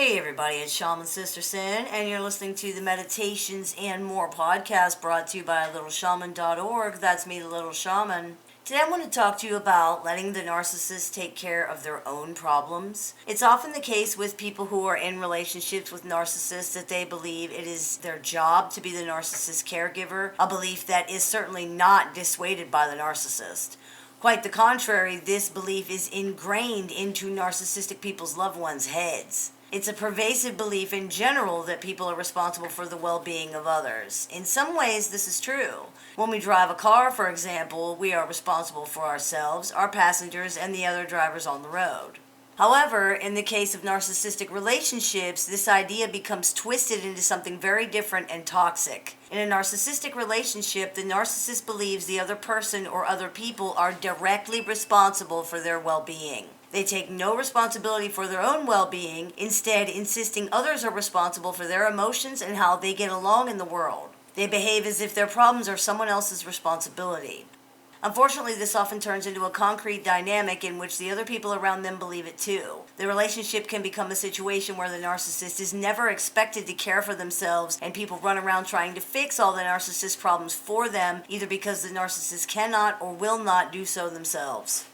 Hey everybody, it's Shaman Sister Sin, and you're listening to the Meditations and More podcast brought to you by littleshaman.org. That's me, the Little Shaman. Today I want to talk to you about letting the narcissist take care of their own problems. It's often the case with people who are in relationships with narcissists that they believe it is their job to be the narcissist caregiver, a belief that is certainly not dissuaded by the narcissist. Quite the contrary, this belief is ingrained into narcissistic people's loved ones' heads. It's a pervasive belief in general that people are responsible for the well-being of others. In some ways, this is true. When we drive a car, for example, we are responsible for ourselves, our passengers, and the other drivers on the road. However, in the case of narcissistic relationships, this idea becomes twisted into something very different and toxic. In a narcissistic relationship, the narcissist believes the other person or other people are directly responsible for their well-being. They take no responsibility for their own well-being, instead insisting others are responsible for their emotions and how they get along in the world. They behave as if their problems are someone else's responsibility. Unfortunately, this often turns into a concrete dynamic in which the other people around them believe it too. The relationship can become a situation where the narcissist is never expected to care for themselves, and people run around trying to fix all the narcissist's problems for them, either because the narcissist cannot or will not do so themselves.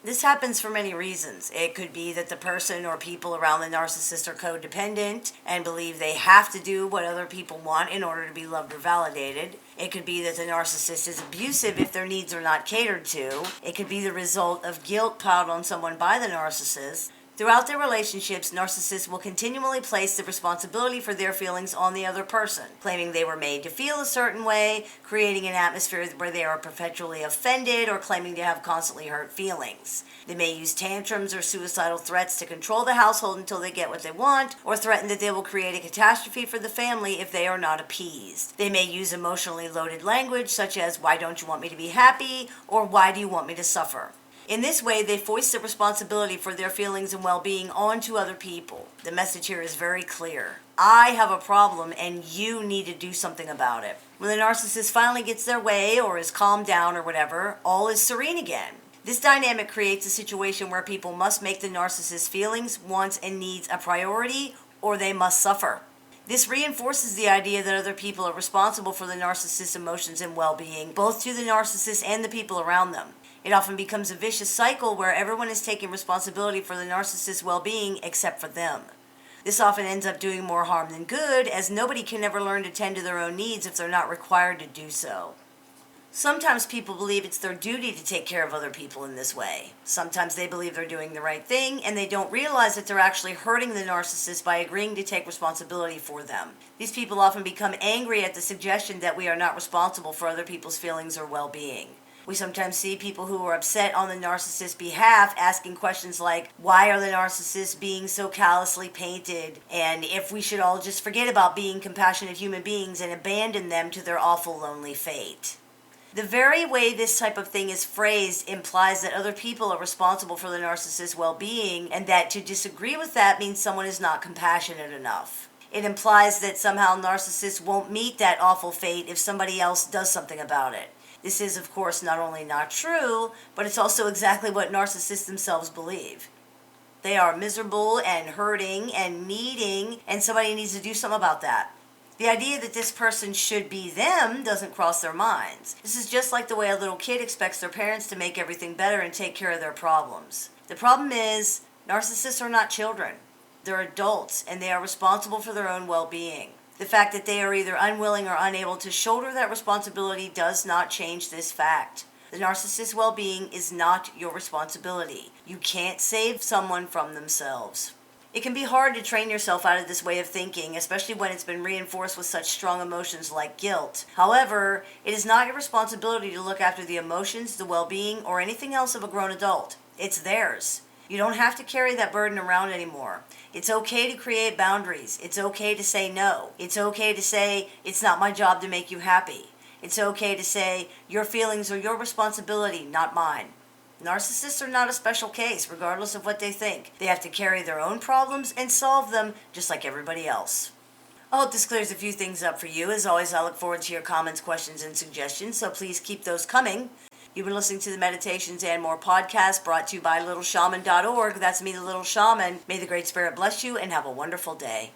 This happens for many reasons. It could be that the person or people around the narcissist are codependent and believe they have to do what other people want in order to be loved or validated. It could be that the narcissist is abusive if their needs are not catered to. It could be the result of guilt piled on someone by the narcissist. Throughout their relationships, narcissists will continually place the responsibility for their feelings on the other person, claiming they were made to feel a certain way, creating an atmosphere where they are perpetually offended, or claiming to have constantly hurt feelings. They may use tantrums or suicidal threats to control the household until they get what they want, or threaten that they will create a catastrophe for the family if they are not appeased. They may use emotionally loaded language such as, "Why don't you want me to be happy?" or "Why do you want me to suffer?" In this way, they foist the responsibility for their feelings and well-being onto other people. The message here is very clear. I have a problem and you need to do something about it. When the narcissist finally gets their way or is calmed down or whatever, all is serene again. This dynamic creates a situation where people must make the narcissist's feelings, wants, and needs a priority, or they must suffer. This reinforces the idea that other people are responsible for the narcissist's emotions and well-being, both to the narcissist and the people around them. It often becomes a vicious cycle where everyone is taking responsibility for the narcissist's well-being except for them. This often ends up doing more harm than good, as nobody can ever learn to tend to their own needs if they're not required to do so. Sometimes people believe it's their duty to take care of other people in this way. Sometimes they believe they're doing the right thing, and they don't realize that they're actually hurting the narcissist by agreeing to take responsibility for them. These people often become angry at the suggestion that we are not responsible for other people's feelings or well-being. We sometimes see people who are upset on the narcissist's behalf asking questions like, why are the narcissists being so callously painted? And if we should all just forget about being compassionate human beings and abandon them to their awful lonely fate. The very way this type of thing is phrased implies that other people are responsible for the narcissist's well-being, and that to disagree with that means someone is not compassionate enough. It implies that somehow narcissists won't meet that awful fate if somebody else does something about it. This is, of course, not only not true, but it's also exactly what narcissists themselves believe. They are miserable and hurting and needing, and somebody needs to do something about that. The idea that this person should be them doesn't cross their minds. This is just like the way a little kid expects their parents to make everything better and take care of their problems. The problem is, narcissists are not children. They're adults, and they are responsible for their own well-being. The fact that they are either unwilling or unable to shoulder that responsibility does not change this fact. The narcissist's well-being is not your responsibility. You can't save someone from themselves. It can be hard to train yourself out of this way of thinking, especially when it's been reinforced with such strong emotions like guilt. However, it is not your responsibility to look after the emotions, the well-being, or anything else of a grown adult. It's theirs. You don't have to carry that burden around anymore. It's okay to create boundaries. It's okay to say no. It's okay to say, it's not my job to make you happy. It's okay to say, your feelings are your responsibility, not mine. Narcissists are not a special case, regardless of what they think. They have to carry their own problems and solve them just like everybody else. I hope this clears a few things up for you. As always, I look forward to your comments, questions, and suggestions, so please keep those coming. You've been listening to the Meditations and More podcast brought to you by littleshaman.org. That's me, the Little Shaman. May the Great Spirit bless you and have a wonderful day.